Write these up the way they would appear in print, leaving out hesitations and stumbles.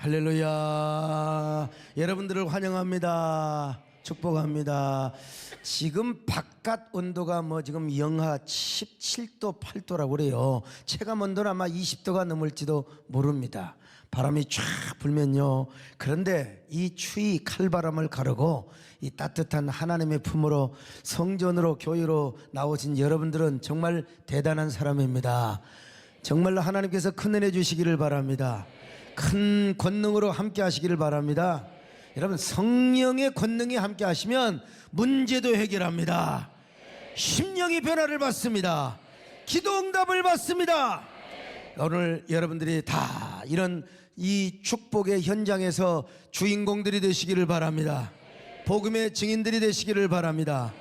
할렐루야. 여러분들을 환영합니다. 축복합니다. 지금 바깥 온도가 지금 영하 17도 8도라고 그래요. 체감 온도는 아마 20도가 넘을지도 모릅니다. 바람이 쫙 불면요. 그런데 이 추위 칼바람을 가르고 이 따뜻한 하나님의 품으로 성전으로 교회로 나오신 여러분들은 정말 대단한 사람입니다. 정말로 하나님께서 큰 은혜 주시기를 바랍니다. 큰 권능으로 함께 하시기를 바랍니다. 여러분, 성령의 권능이 함께 하시면 문제도 해결합니다. 심령이 변화를 받습니다. 기도 응답을 받습니다. 오늘 여러분들이 다 이런 이 축복의 현장에서 주인공들이 되시기를 바랍니다. 복음의 증인들이 되시기를 바랍니다.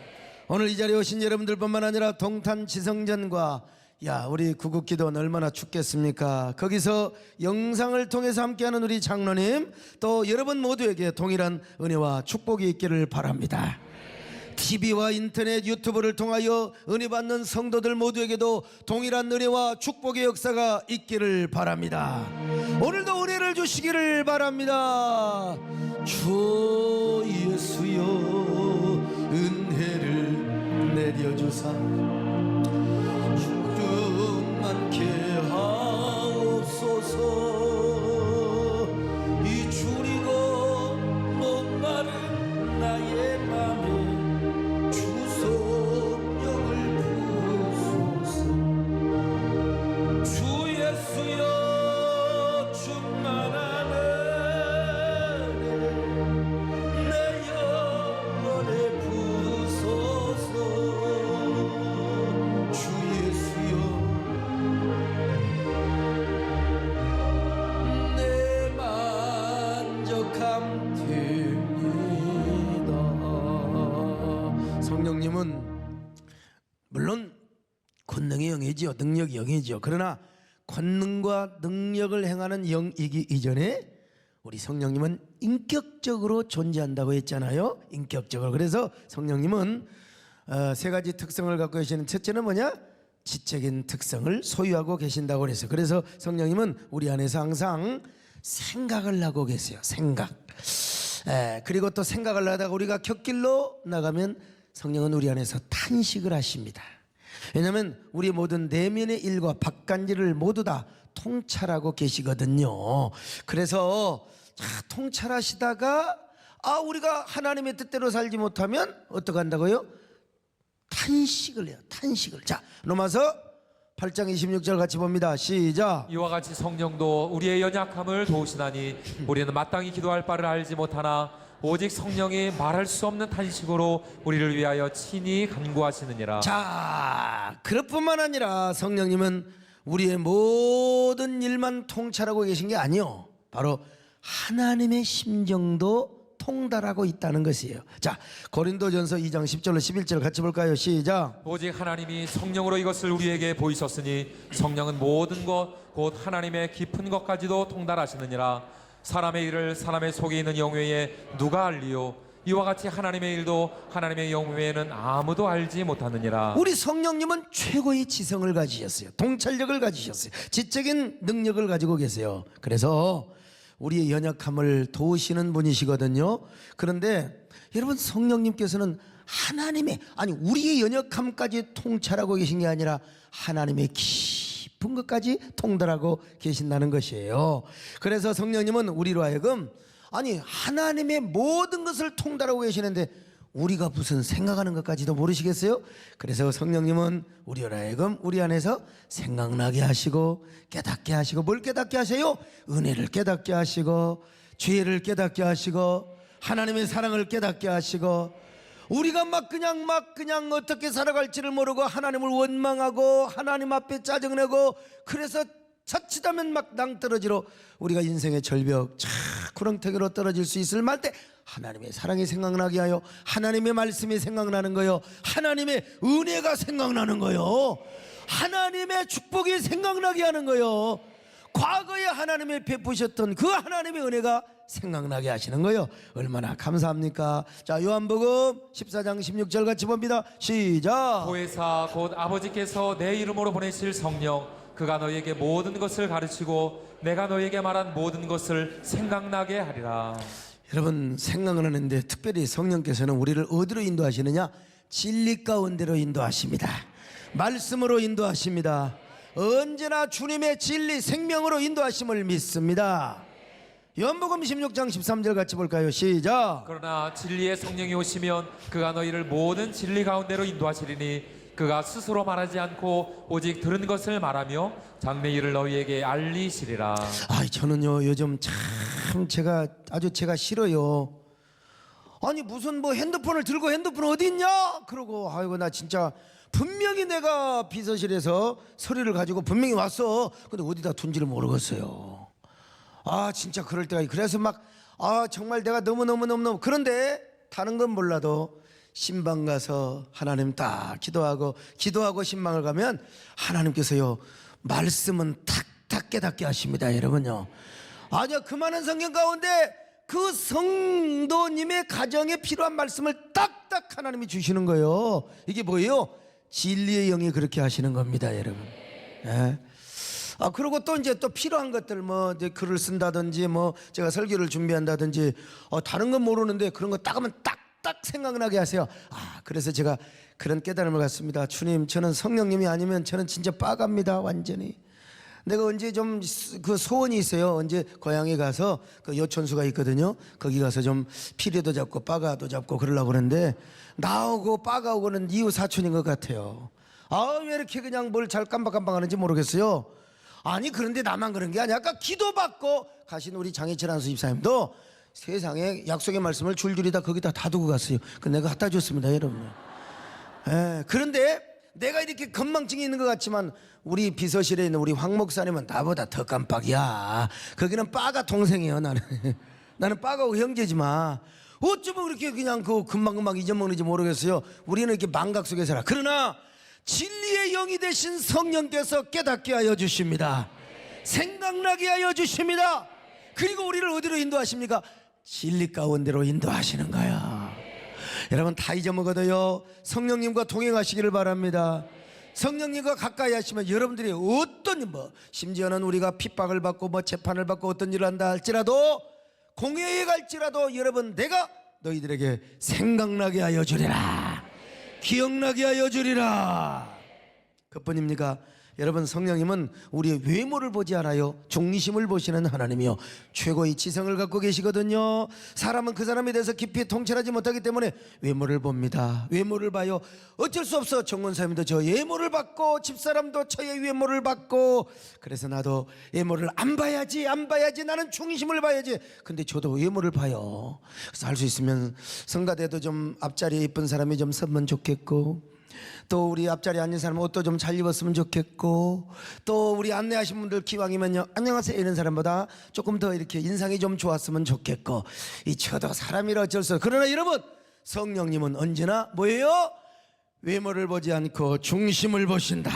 오늘 이 자리에 오신 여러분들뿐만 아니라 동탄 지성전과 우리 구국기도는 얼마나 춥겠습니까? 거기서 영상을 통해서 함께하는 우리 장로님, 또 여러분 모두에게 동일한 은혜와 축복이 있기를 바랍니다. TV와 인터넷, 유튜브를 통하여 은혜 받는 성도들 모두에게도 동일한 은혜와 축복의 역사가 있기를 바랍니다. 오늘도 은혜를 주시기를 바랍니다. 주 예수여, 은혜를 내려주사 많게 하옵소서. 이 주리고 목마른 나의 맘에 주 성령을 부으소서. 주 예수여, 충만한 은혜 내 영혼에 부으소서. 주 예수여, 내 만족함 됩니다. 성령님은 물론 권능의 영이지요, 능력의 영이지요. 그러나 권능과 능력을 행하는 영이기 이전에 우리 성령님은 인격적으로 존재한다고 했잖아요. 인격적으로. 그래서 성령님은 세 가지 특성을 갖고 계시는, 첫째는 뭐냐? 지적인 특성을 소유하고 계신다고 그래서. 그래서 성령님은 우리 안에서 항상 생각을 하고 계세요. 생각. 그리고 또 생각을 하다가 우리가 곁길로 나가면 성령은 우리 안에서 탄식을 하십니다. 왜냐하면 우리 모든 내면의 일과 바깥일을 모두 다 통찰하고 계시거든요. 그래서 통찰하시다가 우리가 하나님의 뜻대로 살지 못하면 어떻게 한다고요? 탄식을 해요. 탄식을. 자, 로마서 8장 26절 같이 봅니다. 시작. 이와 같이 성령도 우리의 연약함을 도우시나니 우리는 마땅히 기도할 바를 알지 못하나 오직 성령이 말할 수 없는 탄식으로 우리를 위하여 친히 간구하시느니라. 자, 그것뿐만 아니라 성령님은 우리의 모든 일만 통찰하고 계신 게 아니요, 바로 하나님의 심정도 통달하고 있다는 것이에요. 자, 고린도전서 2장 10절로 11절 같이 볼까요? 시작. 오직 하나님이 성령으로 이것을 우리에게 보이셨으니 성령은 모든 것 곧 하나님의 깊은 것까지도 통달하시느니라. 사람의 일을 사람의 속에 있는 영 외에 누가 알리요? 이와 같이 하나님의 일도 하나님의 영 외에는 아무도 알지 못하느니라. 우리 성령님은 최고의 지성을 가지셨어요. 통찰력을 가지셨어요. 지적인 능력을 가지고 계세요. 그래서 우리의 연약함을 도우시는 분이시거든요. 그런데 여러분, 성령님께서는 우리의 연약함까지 통찰하고 계신 게 아니라 하나님의 깊은 것까지 통달하고 계신다는 것이에요. 그래서 성령님은 우리로 하여금 하나님의 모든 것을 통달하고 계시는데 우리가 무슨 생각하는 것까지도 모르시겠어요? 그래서 성령님은 우리로 하여금 우리 안에서 생각나게 하시고 깨닫게 하시고, 뭘 깨닫게 하세요? 은혜를 깨닫게 하시고, 죄를 깨닫게 하시고, 하나님의 사랑을 깨닫게 하시고, 우리가 그냥 어떻게 살아갈지를 모르고 하나님을 원망하고 하나님 앞에 짜증내고, 그래서 자칫하면 낭떠러지로 우리가 인생의 절벽 구렁텅이로 떨어질 수 있을 말 때 하나님의 사랑이 생각나게 하여 하나님의 말씀이 생각나는 거요, 하나님의 은혜가 생각나는 거요, 하나님의 축복이 생각나게 하는 거요, 과거에 하나님의 베푸셨던 그 하나님의 은혜가 생각나게 하시는 거요. 얼마나 감사합니까? 자, 요한복음 14장 16절 같이 봅니다. 시작. 보혜사 곧 아버지께서 내 이름으로 보내실 성령 그가 너희에게 모든 것을 가르치고 내가 너희에게 말한 모든 것을 생각나게 하리라. 여러분, 생각을 하는데 특별히 성령께서는 우리를 어디로 인도하시느냐? 진리 가운데로 인도하십니다. 말씀으로 인도하십니다. 언제나 주님의 진리 생명으로 인도하심을 믿습니다. 요한복음 16장 13절 같이 볼까요? 시작. 그러나 진리의 성령이 오시면 그가 너희를 모든 진리 가운데로 인도하시리니 그가 스스로 말하지 않고 오직 들은 것을 말하며 장래 일을 너희에게 알리시리라. 저는요 요즘 참 제가 싫어요. 아니 무슨 뭐 핸드폰을 들고 핸드폰 어디 있냐? 그러고 아이고 나 진짜 분명히 내가 비서실에서 서류를 가지고 분명히 왔어. 근데 어디다 둔지를 모르겠어요. 진짜 그럴 때가 그래서 막 정말 내가 너무 그런데 다른 건 몰라도 신방 가서 하나님 딱 기도하고 신방을 가면 하나님께서요 말씀은 탁탁 깨닫게 하십니다. 여러분요. 그 많은 성경 가운데 그 성도님의 가정에 필요한 말씀을 딱딱 하나님이 주시는 거예요. 이게 뭐예요? 진리의 영이 그렇게 하시는 겁니다, 여러분. 예. 그리고 또 이제 또 필요한 것들 뭐 이제 글을 쓴다든지 뭐 제가 설교를 준비한다든지 다른 건 모르는데 그런 거 딱 하면 딱딱 생각나게 하세요. 그래서 제가 그런 깨달음을 갖습니다. 주님, 저는 성령님이 아니면 저는 진짜 빠갑니다, 완전히. 내가 언제 좀 그 소원이 있어요. 언제 고향에 가서 그 요촌수가 있거든요. 거기 가서 좀 피리도 잡고 빠가도 잡고 그러려고 그러는데 나오고 빠가 오고는 이웃 사촌인 것 같아요. 왜 이렇게 그냥 뭘 잘 깜박깜박하는지 모르겠어요. 그런데 나만 그런 게 아니야. 아까 기도받고 가신 우리 장희철 안수 집사님도 세상에 약속의 말씀을 줄줄이 다 거기다 다 두고 갔어요. 그 내가 갖다 줬습니다, 여러분. 그런데 내가 이렇게 건망증이 있는 것 같지만 우리 비서실에 있는 우리 황 목사님은 나보다 더 깜빡이야. 거기는 빠가 동생이에요. 나는 빠가고 형제지만 어쩌면 그렇게 그냥 그 금방금방 잊어먹는지 모르겠어요. 우리는 이렇게 망각 속에 살아. 그러나 진리의 영이 되신 성령께서 깨닫게 하여 주십니다. 생각나게 하여 주십니다. 그리고 우리를 어디로 인도하십니까? 진리 가운데로 인도하시는 거야. 여러분, 다 잊어먹어도요 성령님과 동행하시기를 바랍니다. 성령님과 가까이 하시면 여러분들이 어떤 심지어는 우리가 핍박을 받고 뭐 재판을 받고 어떤 일을 한다 할지라도 공회에 갈지라도 여러분, 내가 너희들에게 생각나게 하여 주리라, 기억나게 하여 주리라. 그뿐입니까? 여러분, 성령님은 우리의 외모를 보지 않아요. 중심을 보시는 하나님이요 최고의 지성을 갖고 계시거든요. 사람은 그 사람에 대해서 깊이 통찰하지 못하기 때문에 외모를 봅니다. 외모를 봐요. 어쩔 수 없어. 정원사님도 저 외모를 봤고 집사람도 저의 외모를 봤고, 그래서 나도 외모를 안 봐야지 나는 중심을 봐야지. 근데 저도 외모를 봐요. 그래서 할 수 있으면 성가대도 좀 앞자리에 이쁜 사람이 좀 서면 좋겠고, 또 우리 앞자리에 앉은 사람은 옷도 좀 잘 입었으면 좋겠고, 또 우리 안내하신 분들 기왕이면요 안녕하세요 이런 사람보다 조금 더 이렇게 인상이 좀 좋았으면 좋겠고, 저도 사람이라 어쩔 수 없어요. 그러나 여러분, 성령님은 언제나 뭐예요? 외모를 보지 않고 중심을 보신다.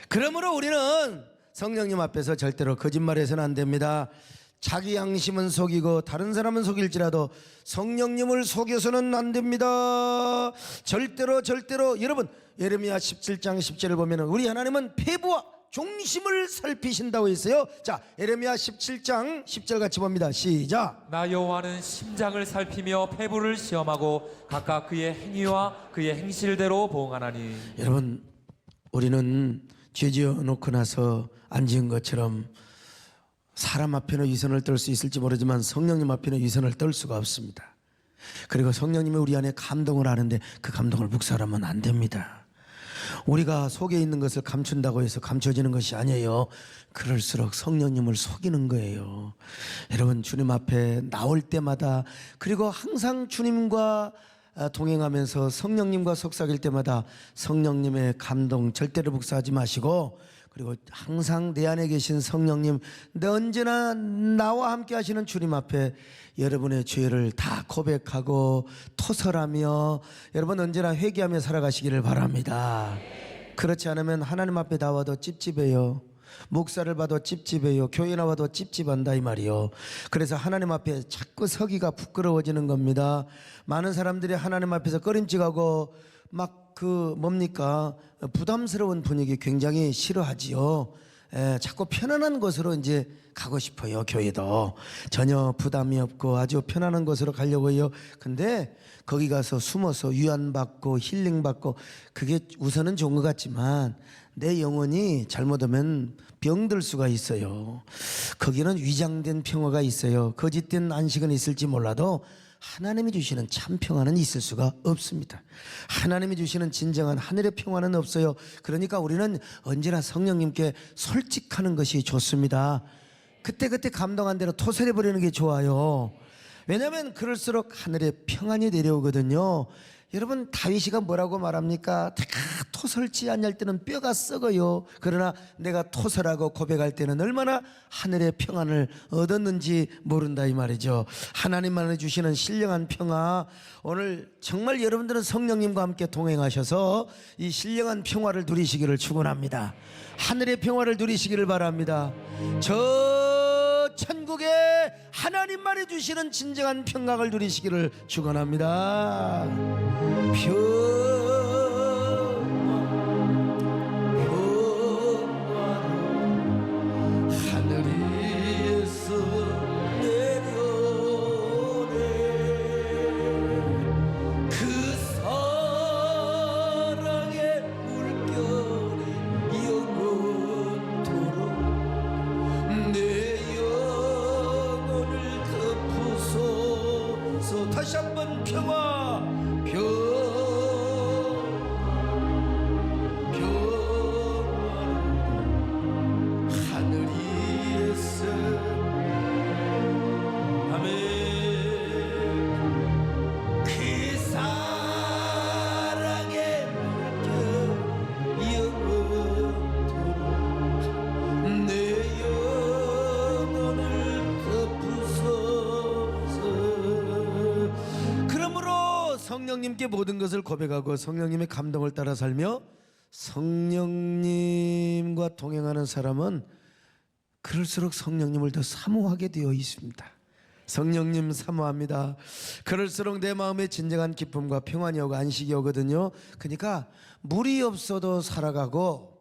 그러므로 우리는 성령님 앞에서 절대로 거짓말해서는 안 됩니다. 자기 양심은 속이고 다른 사람은 속일지라도 성령님을 속여서는 안 됩니다. 절대로 여러분, 예레미야 17장 10절을 보면 우리 하나님은 폐부와 중심을 살피신다고 했어요. 자, 예레미야 17장 10절 같이 봅니다. 시작. 나 여호와는 심장을 살피며 폐부를 시험하고 각각 그의 행위와 그의 행실대로 보응하나니. 여러분, 우리는 죄지어 놓고 나서 안 지은 것처럼 사람 앞에는 위선을 떨 수 있을지 모르지만 성령님 앞에는 위선을 떨 수가 없습니다. 그리고 성령님이 우리 안에 감동을 하는데 그 감동을 묵살하면 안 됩니다. 우리가 속에 있는 것을 감춘다고 해서 감춰지는 것이 아니에요. 그럴수록 성령님을 속이는 거예요. 여러분, 주님 앞에 나올 때마다, 그리고 항상 주님과 동행하면서 성령님과 속삭일 때마다 성령님의 감동 절대로 묵살하지 마시고, 그리고 항상 내 안에 계신 성령님, 언제나 나와 함께 하시는 주님 앞에 여러분의 죄를 다 고백하고 토설하며 여러분 언제나 회개하며 살아가시기를 바랍니다. 그렇지 않으면 하나님 앞에 나와도 찝찝해요. 목사를 봐도 찝찝해요. 교회 나와도 찝찝한다 이 말이요. 그래서 하나님 앞에 자꾸 서기가 부끄러워지는 겁니다. 많은 사람들이 하나님 앞에서 꺼림칙하고 막 뭡니까 부담스러운 분위기 굉장히 싫어하지요. 자꾸 편안한 곳으로 이제 가고 싶어요. 교회도 전혀 부담이 없고 아주 편안한 곳으로 가려고 해요. 근데 거기 가서 숨어서 위안받고 힐링받고 그게 우선은 좋은 것 같지만 내 영혼이 잘못하면 병들 수가 있어요. 거기는 위장된 평화가 있어요. 거짓된 안식은 있을지 몰라도 하나님이 주시는 참 평화는 있을 수가 없습니다. 하나님이 주시는 진정한 하늘의 평화는 없어요. 그러니까 우리는 언제나 성령님께 솔직하는 것이 좋습니다. 그때그때 감동한 대로 토설해 버리는 게 좋아요. 왜냐하면 그럴수록 하늘의 평안이 내려오거든요. 여러분 다윗이가 뭐라고 말합니까? 내가 토설치 아니할 때는 뼈가 썩어요. 그러나 내가 토설하고 고백할 때는 얼마나 하늘의 평안을 얻었는지 모른다 이 말이죠. 하나님만이 주시는 신령한 평화, 오늘 정말 여러분들은 성령님과 함께 동행하셔서 이 신령한 평화를 누리시기를 축원합니다. 하늘의 평화를 누리시기를 바랍니다. 저 천국에 하나님만이 주시는 진정한 평강을 누리시기를 축원합니다. 하늘에서 내려오네 그 사랑의 물결이 영원토록 내 영혼을 덮으소서. 다시 한번 평화 하늘 위에서 아멘 그 사랑의 물결 영원토록 내 영혼을 덮으소서. 그러므로 성령님께 모든 것을 고백하고 성령님의 감동을 따라 살며 성령님과 동행하는 사람은 그럴수록 성령님을 더 사모하게 되어 있습니다. 성령님 사모합니다. 그럴수록 내 마음에 진정한 기쁨과 평안이 오고 안식이 오거든요. 그러니까 물이 없어도 살아가고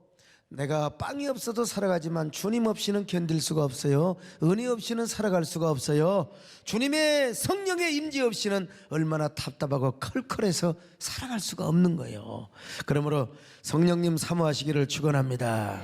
내가 빵이 없어도 살아가지만 주님 없이는 견딜 수가 없어요. 은혜 없이는 살아갈 수가 없어요. 주님의 성령의 임재 없이는 얼마나 답답하고 컬컬해서 살아갈 수가 없는 거예요. 그러므로 성령님 사모하시기를 축원합니다.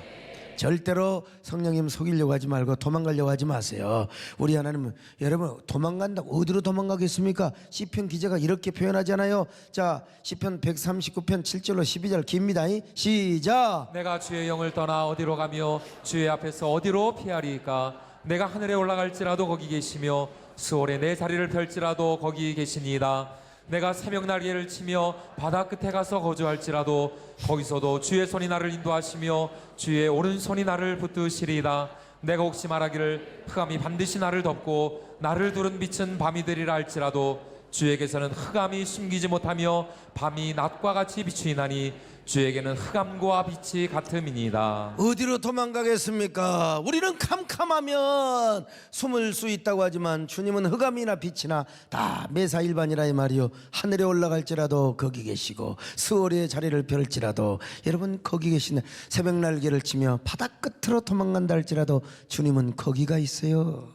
절대로 성령님 속이려고 하지 말고 도망가려고 하지 마세요. 우리 하나님은 여러분 도망간다고 어디로 도망가겠습니까? 시편 기자가 이렇게 표현하잖아요. 자, 시편 139편 7절로 12절 깁니다. 시작. 내가 주의 영을 떠나 어디로 가며 주의 앞에서 어디로 피하리까? 내가 하늘에 올라갈지라도 거기 계시며 수월에 내 자리를 펼지라도 거기 계시니이다. 내가 새벽 날개를 치며 바다 끝에 가서 거주할지라도 거기서도 주의 손이 나를 인도하시며 주의 오른손이 나를 붙드시리이다. 내가 혹시 말하기를 흑암이 반드시 나를 덮고 나를 두른 빛은 밤이 되리라 할지라도 주에게서는 흑암이 숨기지 못하며 밤이 낮과 같이 비추이나니 주에게는 흑암과 빛이 같음이니이다. 어디로 도망가겠습니까? 우리는 캄캄하면 숨을 수 있다고 하지만 주님은 흑암이나 빛이나 다 매사일반이라 이 말이요. 하늘에 올라갈지라도 거기 계시고 수월의 자리를 펼지라도 여러분 거기 계시네. 새벽 날개를 치며 바다 끝으로 도망간다 할지라도 주님은 거기가 있어요.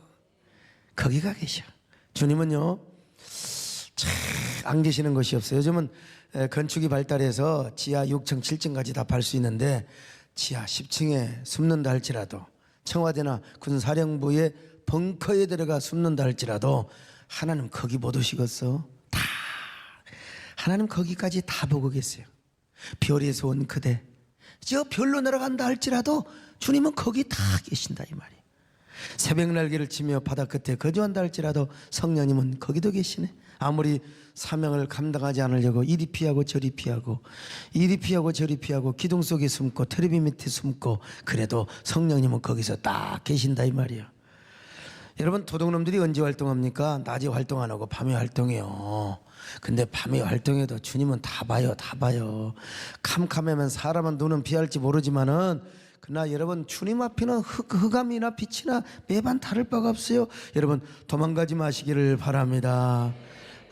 거기가 계셔. 주님은요 안 계시는 것이 없어요. 요즘은 건축이 발달해서 지하 6층 7층까지 다 팔 수 있는데 지하 10층에 숨는다 할지라도 청와대나 군사령부의 벙커에 들어가 숨는다 할지라도 하나님 거기 못 오시겠어? 다 하나님 거기까지 다 보고 계세요. 별에서 온 그대 저 별로 내려간다 할지라도 주님은 거기 다 계신다 이 말이에요. 새벽 날개를 치며 바다 끝에 거주한다 할지라도 성령님은 거기도 계시네. 아무리 사명을 감당하지 않으려고 이리 피하고 저리 피하고 이리 피하고 저리 피하고 기둥 속에 숨고 텔레비 밑에 숨고 그래도 성령님은 거기서 딱 계신다 이 말이야. 여러분 도둑놈들이 언제 활동합니까? 낮에 활동 안 하고 밤에 활동해요. 근데 밤에 활동해도 주님은 다 봐요. 다 봐요. 캄캄하면 사람은 눈은 피할지 모르지만은 그러나 여러분 주님 앞에는 흑암이나 빛이나 매반 다를 바가 없어요. 여러분 도망가지 마시기를 바랍니다.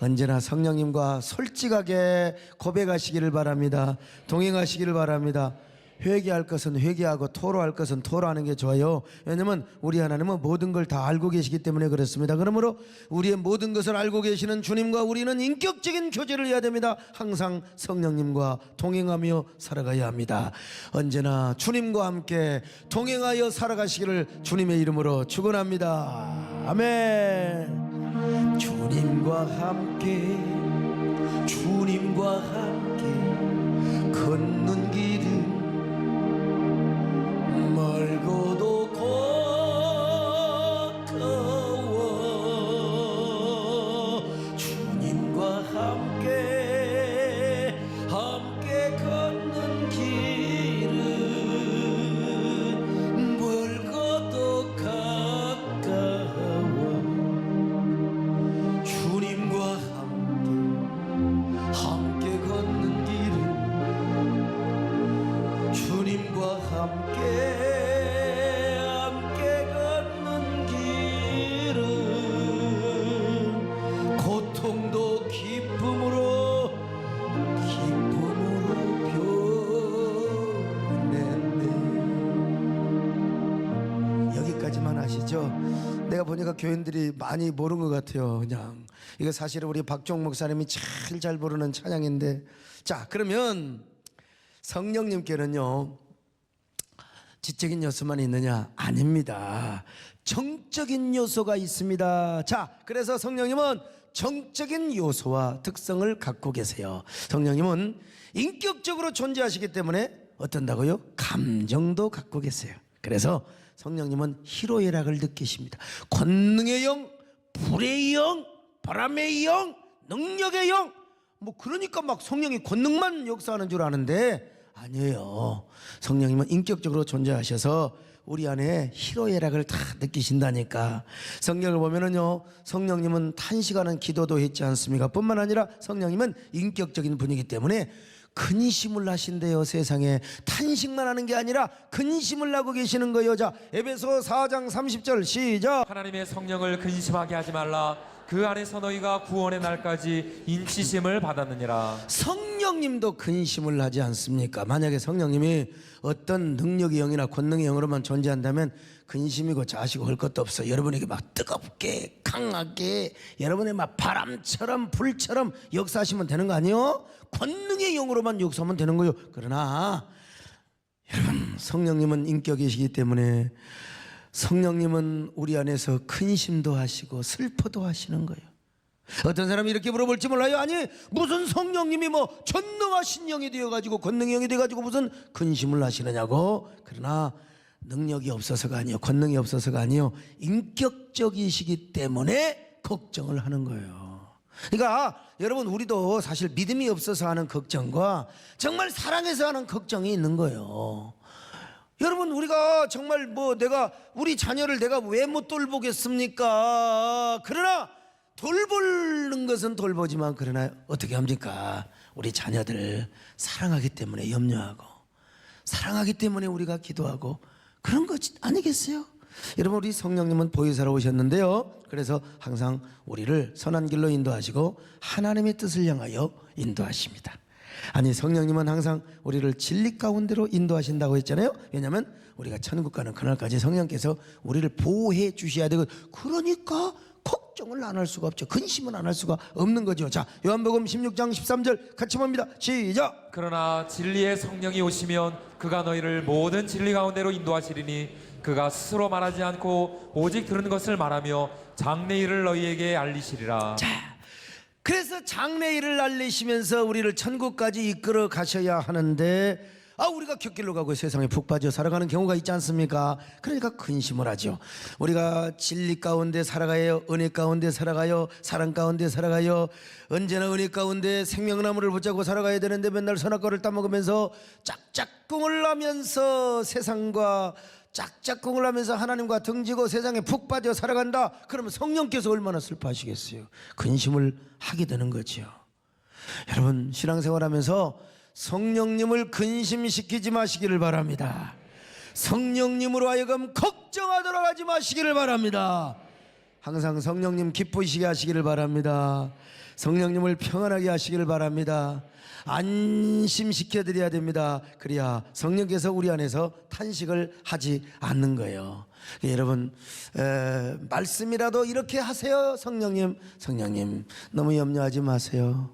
언제나 성령님과 솔직하게 고백하시기를 바랍니다. 동행하시기를 바랍니다. 회개할 것은 회개하고 토로할 것은 토로하는 게 좋아요. 왜냐하면 우리 하나님은 모든 걸 다 알고 계시기 때문에 그렇습니다. 그러므로 우리의 모든 것을 알고 계시는 주님과 우리는 인격적인 교제를 해야 됩니다. 항상 성령님과 동행하며 살아가야 합니다. 언제나 주님과 함께 동행하여 살아가시기를 주님의 이름으로 축원합니다. 아멘. 주님과 함께 걷는 길은 멀고도 가까워. 주님과 함께 걷는 길은 멀고도 가까워. 주님과 함께 걷는 길은 주님과 함께 걷는 길은 고통도 기쁨으로 변했네. 여기까지만 아시죠? 내가 보니까 교인들이 많이 모르는 것 같아요. 그냥 이거 사실은 우리 박종 목사님이 제일 잘 부르는 찬양인데, 자 그러면 성령님께는요 지적인 요소만 있느냐? 아닙니다. 정적인 요소가 있습니다. 자, 그래서 성령님은 정적인 요소와 특성을 갖고 계세요. 성령님은 인격적으로 존재하시기 때문에 어떤다고요? 감정도 갖고 계세요. 그래서 성령님은 희로애락을 느끼십니다. 권능의 영, 불의 영, 바람의 영, 능력의 영, 뭐 그러니까 막 성령이 권능만 역사하는 줄 아는데 아니에요. 성령님은 인격적으로 존재하셔서 우리 안에 희로애락을 다 느끼신다니까. 성경을 보면은요, 성령님은 탄식하는 기도도 했지 않습니까? 뿐만 아니라 성령님은 인격적인 분이기 때문에 근심을 하신대요. 세상에 탄식만 하는 게 아니라 근심을 하고 계시는 거예요. 자, 에베소 4장 30절 시작. 하나님의 성령을 근심하게 하지 말라. 그 안에서 너희가 구원의 날까지 인치심을 받았느니라. 성령님도 근심을 하지 않습니까? 만약에 성령님이 어떤 능력의 영이나 권능의 영으로만 존재한다면 근심이고 자시고 할 것도 없어. 여러분에게 막 뜨겁게 강하게 여러분의 막 바람처럼 불처럼 역사하시면 되는 거 아니에요? 권능의 영으로만 역사하면 되는 거예요. 그러나 여러분 성령님은 인격이시기 때문에 성령님은 우리 안에서 근심도 하시고 슬퍼도 하시는 거예요. 어떤 사람이 이렇게 물어볼지 몰라요. 아니 무슨 성령님이 뭐 전능하신 영이 되어가지고 권능의 영이 되어가지고 무슨 근심을 하시느냐고. 그러나 능력이 없어서가 아니요, 권능이 없어서가 아니요, 인격적이시기 때문에 걱정을 하는 거예요. 그러니까 여러분 우리도 사실 믿음이 없어서 하는 걱정과 정말 사랑해서 하는 걱정이 있는 거예요. 여러분 우리가 정말 뭐 내가 우리 자녀를 내가 왜 못 돌보겠습니까? 그러나 돌보는 것은 돌보지만 그러나 어떻게 합니까? 우리 자녀들 사랑하기 때문에 염려하고 사랑하기 때문에 우리가 기도하고 그런 거 아니겠어요? 여러분 우리 성령님은 보혜사로 오셨는데요, 그래서 항상 우리를 선한 길로 인도하시고 하나님의 뜻을 향하여 인도하십니다. 아니 성령님은 항상 우리를 진리 가운데로 인도하신다고 했잖아요. 왜냐하면 우리가 천국 가는 그날까지 성령께서 우리를 보호해 주셔야 되고, 그러니까 걱정을 안 할 수가 없죠. 근심은 안 할 수가 없는 거죠. 자, 요한복음 16장 13절 같이 봅니다. 시작. 그러나 진리의 성령이 오시면 그가 너희를 모든 진리 가운데로 인도하시리니 그가 스스로 말하지 않고 오직 들은 것을 말하며 장래일을 너희에게 알리시리라. 자, 그래서 장래일을 알리시면서 우리를 천국까지 이끌어 가셔야 하는데, 우리가 곁길로 가고 세상에 푹 빠져 살아가는 경우가 있지 않습니까? 그러니까 근심을 하죠. 우리가 진리 가운데 살아가요, 은혜 가운데 살아가요, 사랑 가운데 살아가요. 언제나 은혜 가운데 생명나무를 붙잡고 살아가야 되는데 맨날 선악과를 따먹으면서 짝짝꿍을 하면서 세상과 짝짝꿍을 하면서 하나님과 등지고 세상에 푹 빠져 살아간다. 그러면 성령께서 얼마나 슬퍼하시겠어요? 근심을 하게 되는 거죠. 여러분 신앙생활하면서 성령님을 근심시키지 마시기를 바랍니다. 성령님으로 하여금 걱정하도록 하지 마시기를 바랍니다. 항상 성령님 기쁘시게 하시기를 바랍니다. 성령님을 평안하게 하시기를 바랍니다. 안심시켜 드려야 됩니다. 그래야 성령께서 우리 안에서 탄식을 하지 않는 거예요. 여러분 말씀이라도 이렇게 하세요. 성령님 너무 염려하지 마세요.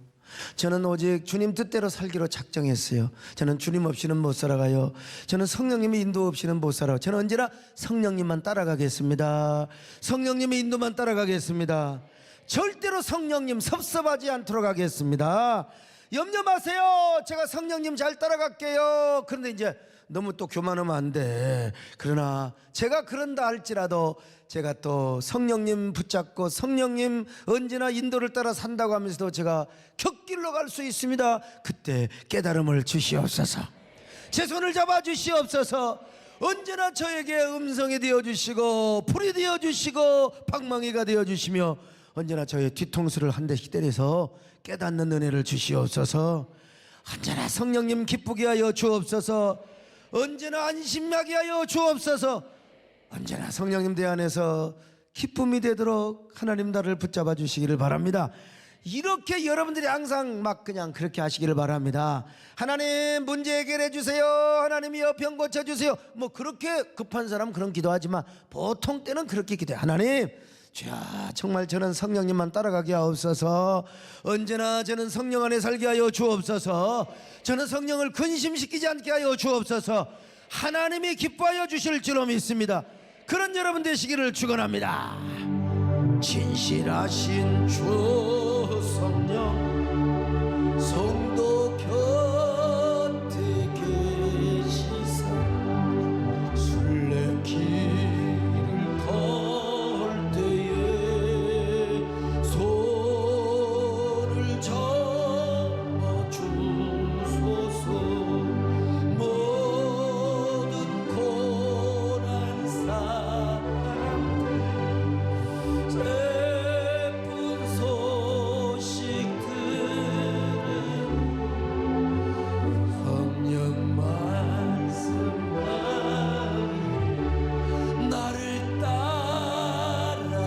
저는 오직 주님 뜻대로 살기로 작정했어요. 저는 주님 없이는 못 살아가요. 저는 성령님의 인도 없이는 못 살아요. 저는 언제나 성령님만 따라가겠습니다. 성령님의 인도만 따라가겠습니다. 절대로 성령님 섭섭하지 않도록 하겠습니다. 염려 마세요. 제가 성령님 잘 따라갈게요. 그런데 이제 너무 또 교만하면 안 돼. 그러나 제가 그런다 할지라도 제가 또 성령님 붙잡고 성령님 언제나 인도를 따라 산다고 하면서도 제가 곁길로 갈 수 있습니다. 그때 깨달음을 주시옵소서. 제 손을 잡아 주시옵소서. 언제나 저에게 음성이 되어주시고 불이 되어주시고 방망이가 되어주시며 언제나 저의 뒤통수를 한 대씩 때려서 깨닫는 은혜를 주시옵소서. 언제나 성령님 기쁘게 하여 주옵소서. 언제나 안심하게 하여 주옵소서. 언제나 성령님 대 안에서 기쁨이 되도록 하나님 나를 붙잡아 주시기를 바랍니다. 이렇게 여러분들이 항상 막 그냥 그렇게 하시기를 바랍니다. 하나님 문제 해결해 주세요. 하나님이여 병 고쳐 주세요. 뭐 그렇게 급한 사람 그런 기도하지만 보통 때는 그렇게 기도해. 하나님 주여 정말 저는 성령님만 따라가게 하옵소서. 언제나 저는 성령 안에 살게 하여 주옵소서. 저는 성령을 근심시키지 않게 하여 주옵소서. 하나님이 기뻐하여 주실 줄로 믿습니다. 그런 여러분 되시기를 축원합니다. 진실하신 주 성령 성도 곁에 계시사 순례길을 걸 때에 손을 잡아 주소서. 모든 고난 사람들 슬픈 소식 들은 성령 말씀하니 나를 따라오너라.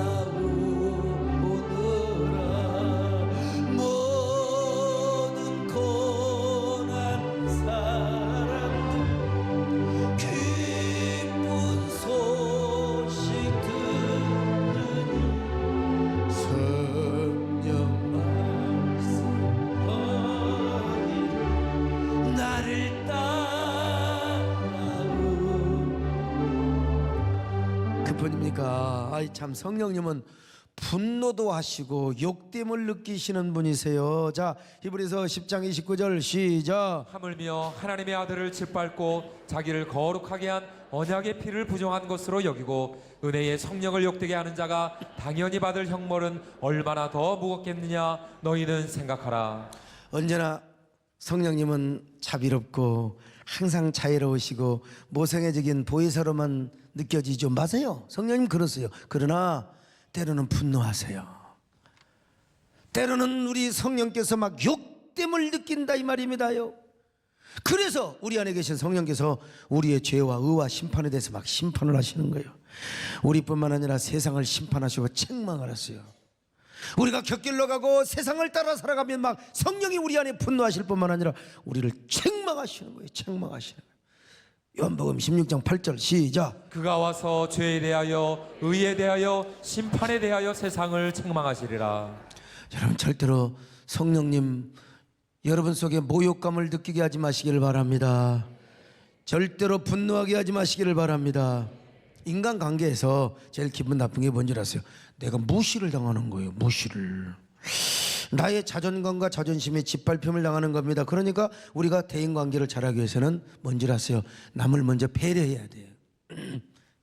모든 고난 사람들 기쁜 소식 들으니 성령 말씀하니 나를 따라오. 그뿐입니까? 아이 참 성령님은 분노도 하시고 욕됨을 느끼시는 분이세요. 자 히브리서 10장 29절 시작. 하물며 하나님의 아들을 짓밟고 자기를 거룩하게 한 언약의 피를 부정한 것으로 여기고 은혜의 성령을 욕되게 하는 자가 당연히 받을 형벌은 얼마나 더 무겁겠느냐 너희는 생각하라. 언제나 성령님은 자비롭고 항상 자애로우시고 모성애적인 보혜사로만 느껴지죠. 맞아요. 성령님 그러세요. 그러나 때로는 분노하세요. 때로는 우리 성령께서 막 욕됨을 느낀다 이 말입니다요. 그래서 우리 안에 계신 성령께서 우리의 죄와 의와 심판에 대해서 막 심판을 하시는 거예요. 우리뿐만 아니라 세상을 심판하시고 책망을 하세요. 우리가 곁길로 가고 세상을 따라 살아가면 막 성령이 우리 안에 분노하실 뿐만 아니라 우리를 책망하시는 거예요. 책망하시는 거예요. 요한복음 16장 8절 시작. 그가 와서 죄에 대하여 의에 대하여 심판에 대하여 세상을 책망하시리라. 여러분 절대로 성령님 여러분 속에 모욕감을 느끼게 하지 마시기를 바랍니다. 절대로 분노하게 하지 마시기를 바랍니다. 인간관계에서 제일 기분 나쁜 게 뭔지 아세요? 내가 무시를 당하는 거예요. 무시를. 나의 자존감과 자존심에 짓밟힘을 당하는 겁니다. 그러니까 우리가 대인관계를 잘하기 위해서는 뭔지 아세요? 남을 먼저 배려해야 돼요.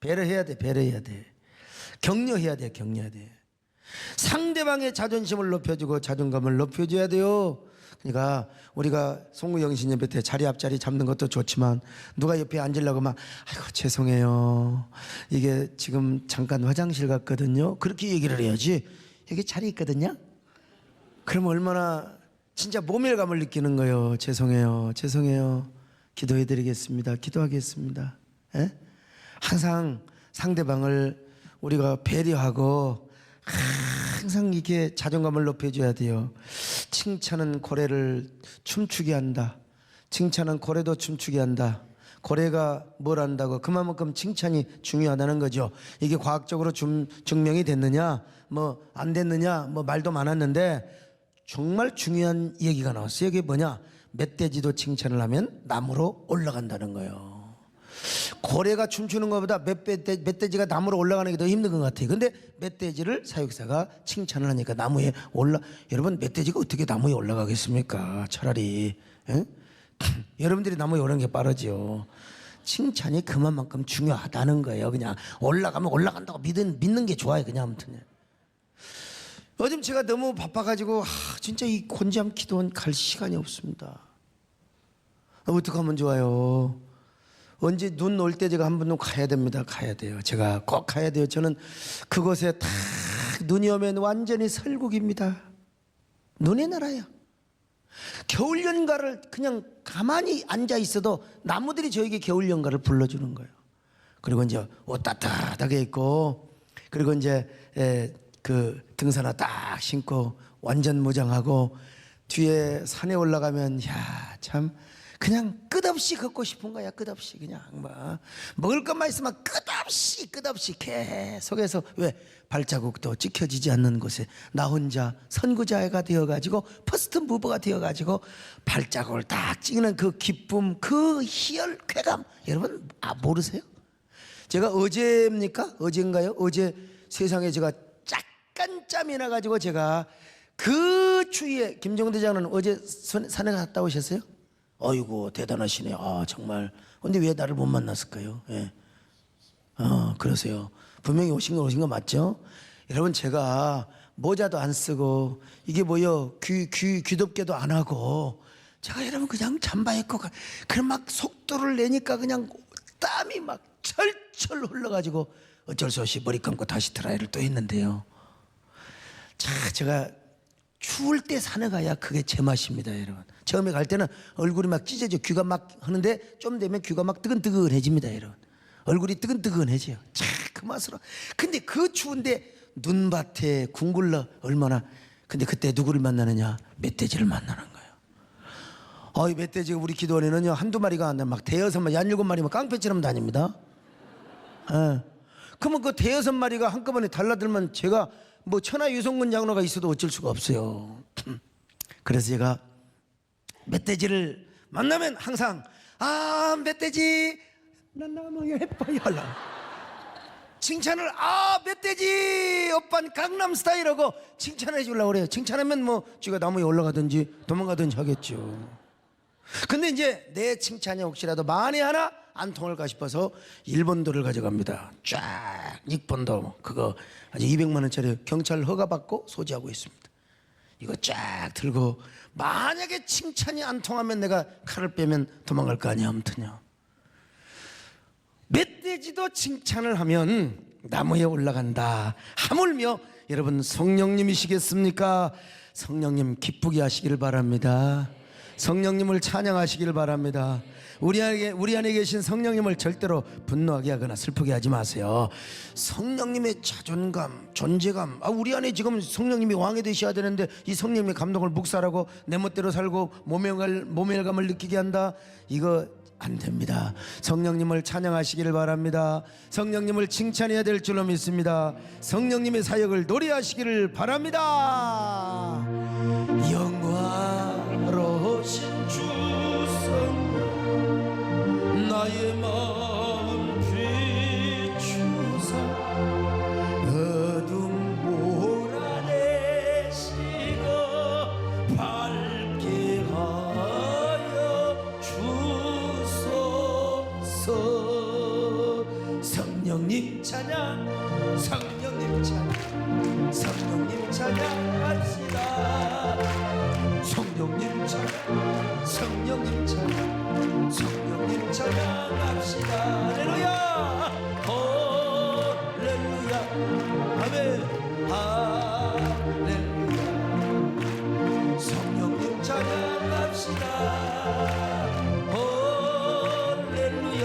배려해야 돼. 배려해야 돼. 격려해야 돼. 격려해야 돼. 상대방의 자존심을 높여주고 자존감을 높여줘야 돼요. 그러니까 우리가 송구영신 예배 때 자리 앞자리 잡는 것도 좋지만 누가 옆에 앉으려고 막 아이고 죄송해요. 이게 지금 잠깐 화장실 갔거든요. 그렇게 얘기를 해야지. 여기 자리 있거든요. 그럼 얼마나 진짜 모멸감을 느끼는 거예요. 죄송해요. 죄송해요. 기도해드리겠습니다. 기도하겠습니다. 예? 항상 상대방을 우리가 배려하고 항상 이렇게 자존감을 높여줘야 돼요. 칭찬은 고래를 춤추게 한다. 칭찬은 고래도 춤추게 한다. 고래가 뭘 한다고? 그만큼 칭찬이 중요하다는 거죠. 이게 과학적으로 증명이 됐느냐 뭐 안 됐느냐 뭐 말도 많았는데 정말 중요한 얘기가 나왔어요. 이게 뭐냐? 멧돼지도 칭찬을 하면 나무로 올라간다는 거예요. 고래가 춤추는 것보다 멧돼지가 나무로 올라가는 게 더 힘든 것 같아요. 근데 멧돼지를 사육사가 칭찬을 하니까 나무에 여러분 멧돼지가 어떻게 나무에 올라가겠습니까? 차라리 에? 여러분들이 나무에 오르는 게 빠르죠. 칭찬이 그만큼 중요하다는 거예요. 그냥 올라가면 올라간다고 믿는 게 좋아요. 그냥 아무튼. 요즘 제가 너무 바빠가지고 진짜 이 곤지암 기도원 갈 시간이 없습니다. 어떻게 하면 좋아요? 언제 눈 올 때 제가 한 번은 가야 됩니다. 가야 돼요. 제가 꼭 가야 돼요. 저는 그곳에 딱 눈이 오면 완전히 설국입니다. 눈의 나라야. 겨울 연가를 그냥 가만히 앉아 있어도 나무들이 저에게 겨울 연가를 불러주는 거예요. 그리고 이제 옷 따뜻하게 입고 그리고 이제 그 등산화 딱 신고 완전 무장하고 뒤에 산에 올라가면 야 참 그냥 끝없이 걷고 싶은 거야. 끝없이 그냥 막 먹을 것만 있으면 끝없이 계속해서 왜 발자국도 찍혀지지 않는 곳에 나 혼자 선구자가 되어가지고 퍼스트 무버가 되어가지고 발자국을 딱 찍는 그 기쁨, 그 희열, 쾌감 여러분 모르세요? 제가 어제인가요? 어제 세상에 제가 약간 짬이 나가지고 제가 그 추위에 김정은 대장은 어제 산에 갔다 오셨어요? 어이구 대단하시네요. 정말. 근데 왜 나를 못 만났을까요? 예. 그러세요. 분명히 오신 거 맞죠? 여러분 제가 모자도 안 쓰고 이게 뭐요 귀덮개도 안 하고 제가 여러분 그냥 잠바 입고 그냥 막 속도를 내니까 그냥 땀이 막 철철 흘러가지고 어쩔 수 없이 머리 감고 다시 드라이를 또 했는데요. 자, 제가 추울 때 산에 가야 그게 제맛입니다, 여러분. 처음에 갈 때는 얼굴이 막 찢어져 귀가 막 하는데 좀 되면 귀가 막 뜨근뜨근해집니다, 여러분. 얼굴이 뜨근뜨근해져요. 자, 그 맛으로. 근데 그 추운데 눈밭에 궁굴러 얼마나. 근데 그때 누구를 만나느냐? 멧돼지를 만나는 거예요. 이 멧돼지가 우리 기도원에는요 한두 마리가 안 돼. 막 대여섯 마리, 17마리 막 깡패처럼 다닙니다. 그러면 그 대여섯 마리가 한꺼번에 달라들면 제가 뭐 천하유성군 장로가 있어도 어쩔 수가 없어요. 그래서 제가 멧돼지를 만나면 항상 멧돼지 난 너무 예뻐요 칭찬을 멧돼지 오빤 강남스타일하고 칭찬해 주려고 그래요. 칭찬하면 뭐 쥐가 나무에 올라가든지 도망가든지 하겠죠. 근데 이제 내 칭찬이 혹시라도 만에 하나 안 통할까 싶어서 일본도를 가져갑니다. 쫙 6번도 그거 아주 200만 원짜리 경찰 허가 받고 소지하고 있습니다. 이거 쫙 들고 만약에 칭찬이 안 통하면 내가 칼을 빼면 도망갈 거 아니야. 아무튼요. 멧돼지도 칭찬을 하면 나무에 올라간다. 하물며 여러분 성령님이시겠습니까? 성령님 기쁘게 하시기를 바랍니다. 성령님을 찬양하시기를 바랍니다. 우리 안에 계신 성령님을 절대로 분노하게 하거나 슬프게 하지 마세요. 성령님의 자존감, 존재감. 우리 안에 지금 성령님이 왕이 되셔야 되는데 이 성령님의 감동을 묵살하고 내 멋대로 살고 모멸감을 느끼게 한다. 이거 안 됩니다. 성령님을 찬양하시기를 바랍니다. 성령님을 칭찬해야 될 줄로 믿습니다. 성령님의 사역을 노래하시기를 바랍니다. 영화로우신 주 성령 나의 마음 비추사 어둠 몰아내시고 밝게 하여 주소서. 성령님 찬양, 성령님 찬양, 성령님 찬양합시다. 성령님 찬양, 성령님 찬양, 성령님 찬양합시다. 할렐루야, 할렐루야, 아멘, 할렐루야. 성령님 찬양합시다. 할렐루야,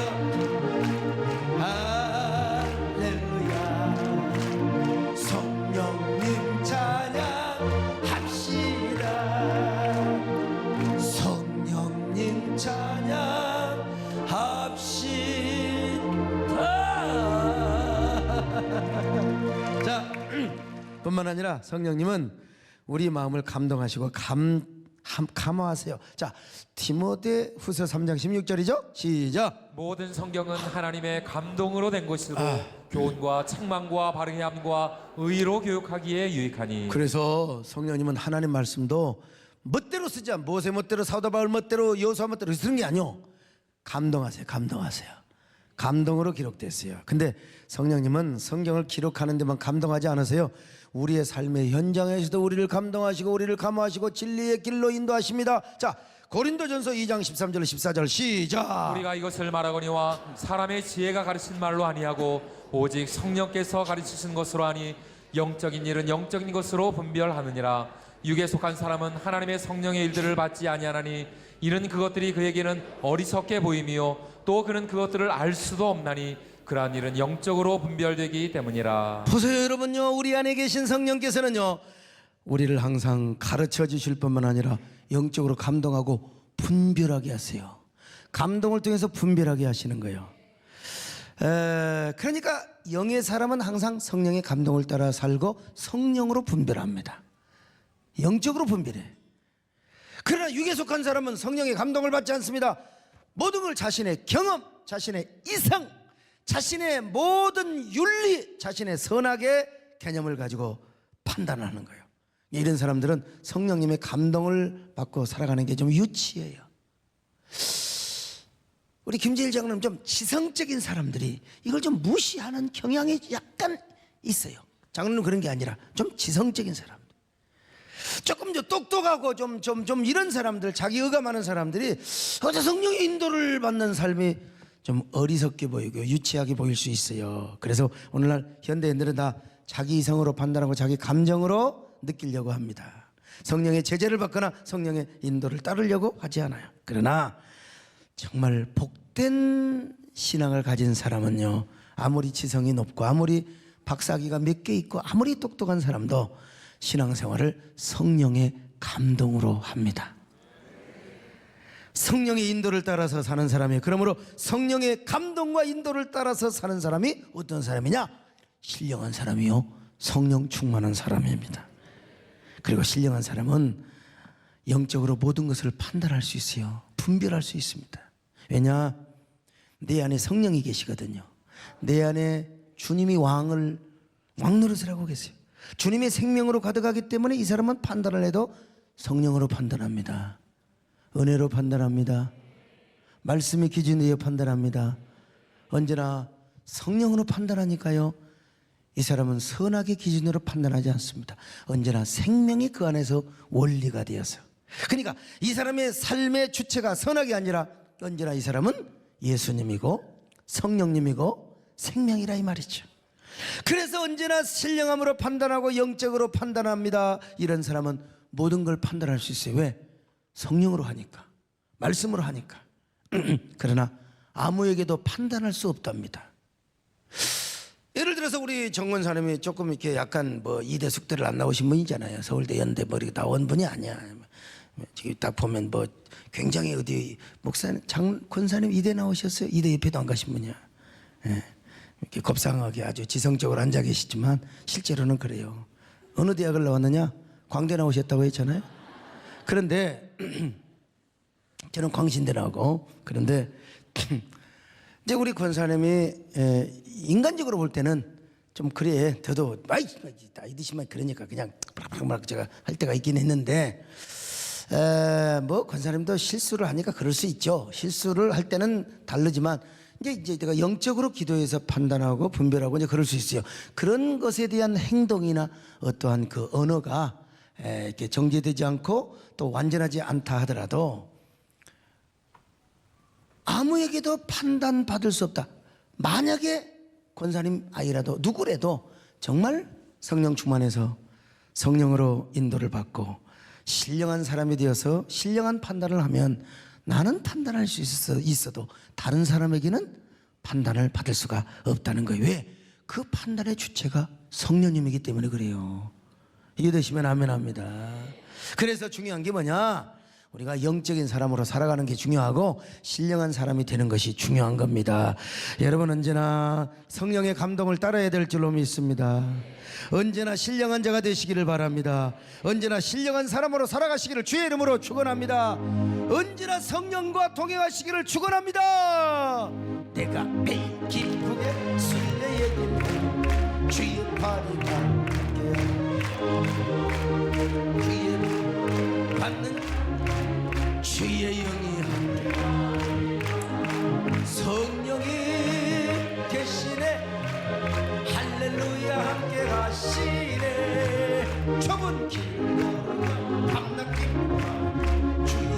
자, 뿐만 아니라 성령님은 우리 마음을 감동하시고 감화하세요. 자, 디모데후서 3장 16절이죠. 시작. 모든 성경은 하나님의 감동으로 된 것이고 교훈과 책망과 바르게 함과 의로 교육하기에 유익하니. 그래서 성령님은 하나님 말씀도 멋대로 쓰지 않, 모세 멋대로, 사도 바울 멋대로, 여호수아 멋대로 쓰는 게 아니요. 감동하세요. 감동으로 기록됐어요. 근데 성령님은 성경을 기록하는 데만 감동하지 않으세요. 우리의 삶의 현장에서도 우리를 감동하시고 우리를 감화하시고 진리의 길로 인도하십니다. 자, 고린도전서 2장 13절 14절 시작. 우리가 이것을 말하거니와 사람의 지혜가 가르친 말로 아니하고 오직 성령께서 가르치신 것으로 하니 영적인 일은 영적인 것으로 분별하느니라. 육에 속한 사람은 하나님의 성령의 일들을 받지 아니하나니 이는 그것들이 그에게는 어리석게 보임이요 또 그는 그것들을 알 수도 없나니 그러한 일은 영적으로 분별되기 때문이라. 보세요, 여러분요. 우리 안에 계신 성령께서는요, 우리를 항상 가르쳐 주실 뿐만 아니라 영적으로 감동하고 분별하게 하세요. 감동을 통해서 분별하게 하시는 거예요. 그러니까 영의 사람은 항상 성령의 감동을 따라 살고 성령으로 분별합니다. 영적으로 분별해. 그러나 육에 속한 사람은 성령의 감동을 받지 않습니다. 모든 걸 자신의 경험, 자신의 이성, 자신의 모든 윤리, 자신의 선악의 개념을 가지고 판단하는 거예요. 이런 사람들은 성령님의 감동을 받고 살아가는 게 좀 유치해요. 우리 김재일 장로님 좀 지성적인 사람들이 이걸 좀 무시하는 경향이 약간 있어요. 장로님 그런 게 아니라 좀 지성적인 사람, 조금 더 똑똑하고 좀 이런 사람들, 자기 의가 많은 사람들이 어제 성령의 인도를 받는 삶이 좀 어리석게 보이고 유치하게 보일 수 있어요. 그래서 오늘날 현대인들은 다 자기 이성으로 판단하고 자기 감정으로 느끼려고 합니다. 성령의 제재를 받거나 성령의 인도를 따르려고 하지 않아요. 그러나 정말 복된 신앙을 가진 사람은요, 아무리 지성이 높고 아무리 박사학위가 몇 개 있고 아무리 똑똑한 사람도 신앙생활을 성령의 감동으로 합니다. 성령의 인도를 따라서 사는 사람이에요. 그러므로 성령의 감동과 인도를 따라서 사는 사람이 어떤 사람이냐? 신령한 사람이요, 성령 충만한 사람입니다. 그리고 신령한 사람은 영적으로 모든 것을 판단할 수 있어요. 분별할 수 있습니다. 왜냐? 내 안에 성령이 계시거든요. 내 안에 주님이 왕 노릇을 하고 계세요. 주님의 생명으로 가득하기 때문에 이 사람은 판단을 해도 성령으로 판단합니다. 은혜로 판단합니다. 말씀의 기준에 판단합니다. 언제나 성령으로 판단하니까요, 이 사람은 선악의 기준으로 판단하지 않습니다. 언제나 생명이 그 안에서 원리가 되어서. 그러니까 이 사람의 삶의 주체가 선악이 아니라 언제나 이 사람은 예수님이고 성령님이고 생명이라 이 말이죠. 그래서 언제나 신령함으로 판단하고 영적으로 판단합니다. 이런 사람은 모든 걸 판단할 수 있어요. 왜? 성령으로 하니까, 말씀으로 하니까. 그러나 아무에게도 판단할 수 없답니다. 예를 들어서 우리 정권사님이 조금 이렇게 약간 뭐 이대 숙대를 안 나오신 분이잖아요. 서울대 연대 뭐 이렇게 나온 분이 아니야. 지금 딱 보면 뭐 굉장히 어디 목사님, 권사님 이대 나오셨어요? 이대 옆에도 안 가신 분이야. 예. 이렇게 곱상하게 아주 지성적으로 앉아 계시지만 실제로는 그래요. 어느 대학을 나왔느냐? 광대 나오셨다고 했잖아요. 그런데 저는 광신대 나오고, 그런데 이제 우리 권사님이 인간적으로 볼 때는 좀 그래, 저도 나이 드시면 그러니까 그냥 막 제가 할 때가 있긴 했는데, 뭐 권사님도 실수를 하니까 그럴 수 있죠. 실수를 할 때는 다르지만 이제 내가 영적으로 기도해서 판단하고 분별하고 이제 그럴 수 있어요. 그런 것에 대한 행동이나 어떠한 그 언어가 이렇게 정제되지 않고 또 완전하지 않다 하더라도 아무에게도 판단받을 수 없다. 만약에 권사님 아이라도 누구라도 정말 성령 충만해서 성령으로 인도를 받고 신령한 사람이 되어서 신령한 판단을 하면 나는 판단할 수 있어도 다른 사람에게는 판단을 받을 수가 없다는 거예요. 왜? 그 판단의 주체가 성령님이기 때문에 그래요. 이해되시면 아멘 합니다. 그래서 중요한 게 뭐냐? 우리가 영적인 사람으로 살아가는 게 중요하고 신령한 사람이 되는 것이 중요한 겁니다. 여러분 언제나 성령의 감동을 따라야 될 줄로 믿습니다. 언제나 신령한 자가 되시기를 바랍니다. 언제나 신령한 사람으로 살아가시기를 주의 이름으로 축원합니다. 언제나 성령과 동행하시기를 축원합니다. 내가 매일 기쁘게 순례에 주의 팔이 함께하고 주의 받는 주의 영이 성령이 계시네. 할렐루야 함께 가시네. 좁은 길 걸으며 밤낮 기뻐하는 주의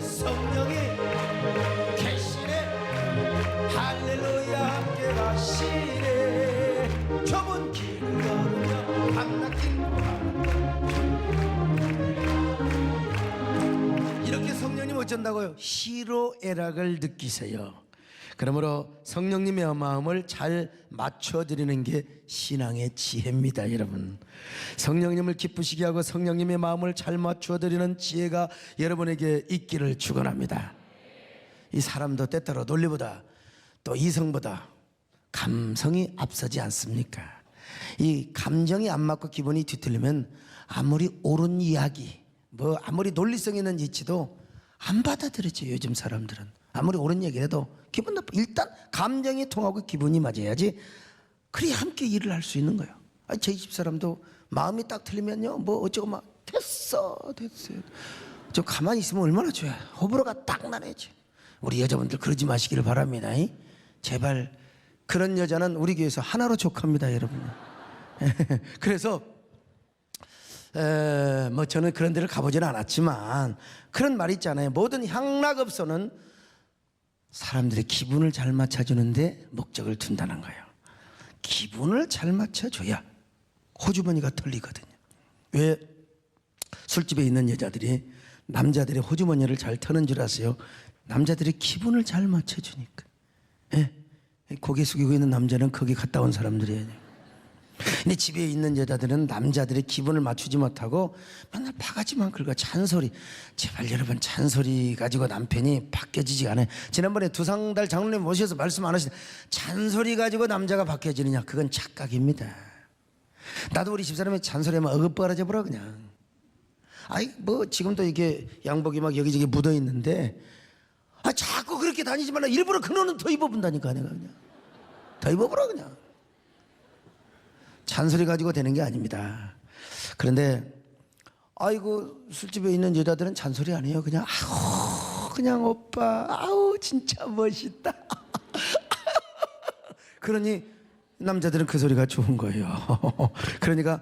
성령이 계시네. 할렐루야 함께 가시네. 좁은 길 걸으며 밤낮 기뻐하는 이렇게 성령님 어쩐다고요? 희로애락을 느끼세요. 그러므로 성령님의 마음을 잘 맞춰드리는 게 신앙의 지혜입니다. 여러분, 성령님을 기쁘시게 하고 성령님의 마음을 잘 맞춰드리는 지혜가 여러분에게 있기를 축원합니다. 이 사람도 때때로 논리보다 또 이성보다 감성이 앞서지 않습니까? 이 감정이 안 맞고 기분이 뒤틀리면 아무리 옳은 이야기, 뭐 아무리 논리성 있는 이치도 안 받아들여져요. 요즘 사람들은 아무리 옳은 얘기라도 기분 나빠. 일단 감정이 통하고 기분이 맞아야지 그래야 함께 일을 할 수 있는 거예요. 아니, 저희 집 사람도 마음이 딱 틀리면요 뭐 어쩌고 막 됐어요. 좀 가만히 있으면 얼마나 좋아요. 호불호가 딱 나눠야지. 우리 여자분들 그러지 마시기를 바랍니다. 제발. 그런 여자는 우리 교회에서 하나로 족합니다, 여러분. 그래서 뭐 저는 그런 데를 가보지는 않았지만 그런 말이 있잖아요. 모든 향락업소는 사람들의 기분을 잘 맞춰주는데 목적을 둔다는 거예요. 기분을 잘 맞춰줘야 호주머니가 털리거든요. 왜 술집에 있는 여자들이 남자들의 호주머니를 잘 터는 줄 아세요? 남자들의 기분을 잘 맞춰주니까. 고개 숙이고 있는 남자는 거기 갔다 온 사람들이에요. 근데 집에 있는 여자들은 남자들의 기분을 맞추지 못하고 맨날 바가지만 긁어. 잔소리. 제발 여러분, 잔소리 가지고 남편이 바뀌어지지 않아요. 지난번에 두상달 장로님 모셔서 말씀 안 하시는데 잔소리 가지고 남자가 바뀌어지느냐? 그건 착각입니다. 나도 우리 집사람이 잔소리하면 어긋바라져 버려 그냥. 아이 뭐 지금도 이게 양복이 막 여기저기 묻어 있는데 자꾸 그렇게 다니지 말라. 일부러 그놈은 더 입어본다니까. 내가 그냥 더 입어보라 그냥. 잔소리 가지고 되는 게 아닙니다. 그런데 아이고 술집에 있는 여자들은 잔소리 안 해요. 그냥 아우 그냥 오빠 아우 진짜 멋있다. 그러니 남자들은 그 소리가 좋은 거예요. 그러니까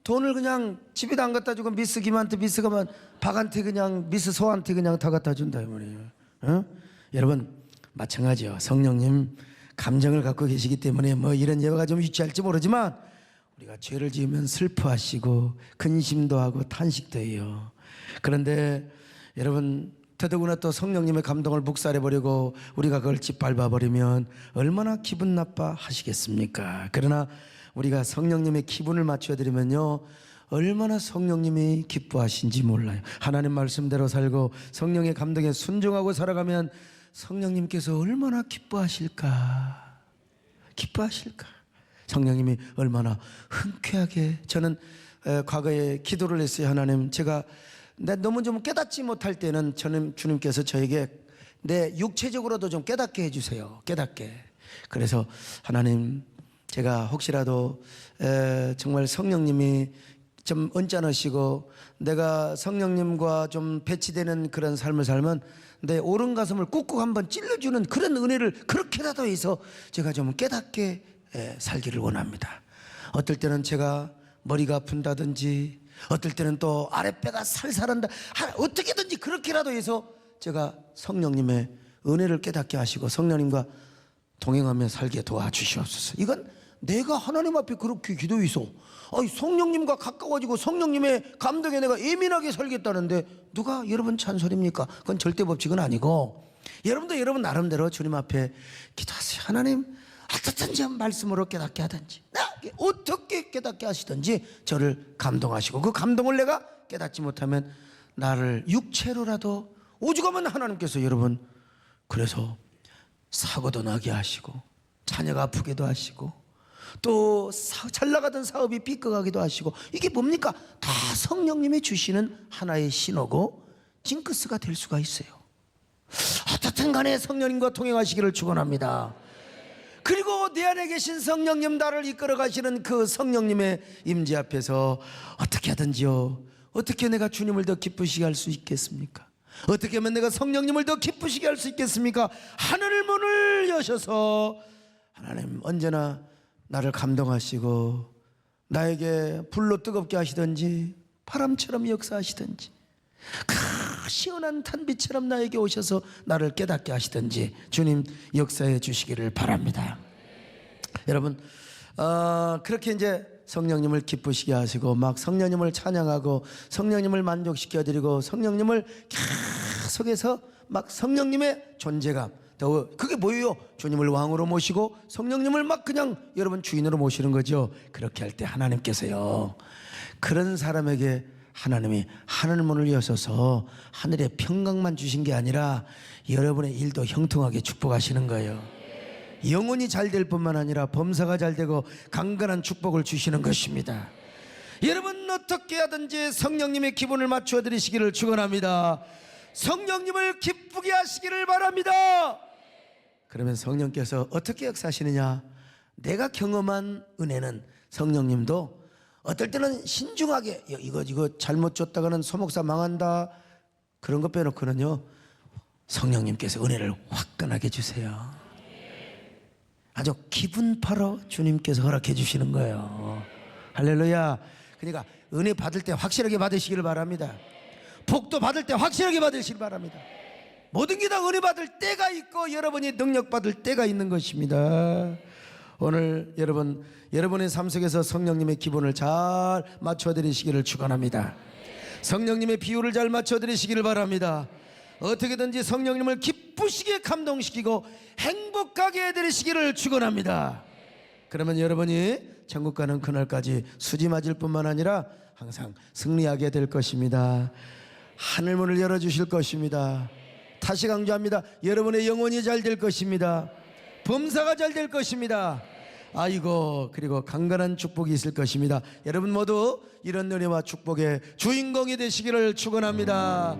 돈을 그냥 집에도 안 갖다 주고 미스 김한테 미스 가면 박한테 그냥 미스 소한테 그냥 다 갖다 준다 이 말이에요. 여러분 마찬가지요. 성령님 감정을 갖고 계시기 때문에 뭐 이런 예화가 좀 유치할지 모르지만 우리가 죄를 지으면 슬퍼하시고 근심도 하고 탄식도 해요. 그런데 여러분 더더구나 또 성령님의 감동을 묵살해버리고 우리가 그걸 짓밟아버리면 얼마나 기분 나빠 하시겠습니까? 그러나 우리가 성령님의 기분을 맞춰드리면요 얼마나 성령님이 기뻐하신지 몰라요. 하나님 말씀대로 살고 성령의 감동에 순종하고 살아가면 성령님께서 얼마나 기뻐하실까. 성령님이 얼마나 흔쾌하게. 저는 과거에 기도를 했어요. 하나님, 제가 너무 좀 깨닫지 못할 때는 저는 주님께서 저에게 내 육체적으로도 좀 깨닫게 해주세요. 깨닫게. 그래서 하나님, 제가 혹시라도 정말 성령님이 좀 언짢으시고 내가 성령님과 좀 배치되는 그런 삶을 살면 내 오른 가슴을 꾹꾹 한번 찔러주는 그런 은혜를 그렇게라도 해서 제가 좀 깨닫게 살기를 원합니다. 어떨 때는 제가 머리가 아픈다든지 어떨 때는 또 아랫배가 살살한다. 어떻게든지 그렇게라도 해서 제가 성령님의 은혜를 깨닫게 하시고 성령님과 동행하며 살게 도와주시옵소서. 이건 내가 하나님 앞에 그렇게 기도해서 성령님과 가까워지고 성령님의 감동에 내가 예민하게 살겠다는데 누가 여러분 잔소리입니까? 그건 절대 법칙은 아니고 여러분도 여러분 나름대로 주님 앞에 기도하세요. 하나님, 어떻든지 말씀으로 깨닫게 하든지 어떻게 깨닫게 하시든지 저를 감동하시고 그 감동을 내가 깨닫지 못하면 나를 육체로라도 오죽하면 하나님께서 여러분 그래서 사고도 나게 하시고 자녀가 아프게도 하시고 또 잘 나가던 사업이 삐끗하기도 하시고 이게 뭡니까? 다 성령님이 주시는 하나의 신호고 징크스가 될 수가 있어요. 어떻든 간에 성령님과 통행하시기를 축원합니다. 그리고 내 안에 계신 성령님, 나를 이끌어 가시는 그 성령님의 임재 앞에서 어떻게 하든지요, 어떻게 내가 주님을 더 기쁘시게 할 수 있겠습니까? 어떻게 하면 내가 성령님을 더 기쁘시게 할 수 있겠습니까? 하늘 문을 여셔서 하나님 언제나 나를 감동하시고 나에게 불로 뜨겁게 하시든지 바람처럼 역사하시든지 그 시원한 탄비처럼 나에게 오셔서 나를 깨닫게 하시든지 주님 역사해 주시기를 바랍니다. 여러분 그렇게 이제 성령님을 기쁘시게 하시고 막 성령님을 찬양하고 성령님을 만족시켜드리고 성령님을 계속해서 막 성령님의 존재감, 더 그게 뭐예요? 주님을 왕으로 모시고 성령님을 막 그냥 여러분 주인으로 모시는 거죠. 그렇게 할 때 하나님께서요 그런 사람에게 하나님이 하늘 문을 여셔서 하늘의 평강만 주신 게 아니라 여러분의 일도 형통하게 축복하시는 거예요. 영혼이 잘 될 뿐만 아니라 범사가 잘 되고 강건한 축복을 주시는 것입니다. 여러분 어떻게 하든지 성령님의 기분을 맞춰 드리시기를 축원합니다. 성령님을 기쁘게 하시기를 바랍니다. 그러면 성령께서 어떻게 역사하시느냐? 내가 경험한 은혜는 성령님도 어떨 때는 신중하게 이거 잘못 줬다가는 소목사 망한다 그런 거 빼놓고는요 성령님께서 은혜를 화끈하게 주세요. 아주 기분파로 주님께서 허락해 주시는 거예요. 할렐루야. 그러니까 은혜 받을 때 확실하게 받으시기를 바랍니다. 복도 받을 때 확실하게 받으시길 바랍니다. 모든 게 다 은혜 받을 때가 있고 여러분이 능력 받을 때가 있는 것입니다. 오늘 여러분의 삶 속에서 성령님의 기분을 잘 맞춰드리시기를 축원합니다. 성령님의 비유를 잘 맞춰드리시기를 바랍니다. 어떻게든지 성령님을 기쁘시게 감동시키고 행복하게 해드리시기를 축원합니다. 그러면 여러분이 천국 가는 그날까지 수지 맞을 뿐만 아니라 항상 승리하게 될 것입니다. 하늘문을 열어주실 것입니다. 다시 강조합니다. 여러분의 영혼이 잘 될 것입니다. 범사가 잘 될 것입니다. 아이고 그리고 강건한 축복이 있을 것입니다. 여러분 모두 이런 은혜와 축복의 주인공이 되시기를 축원합니다.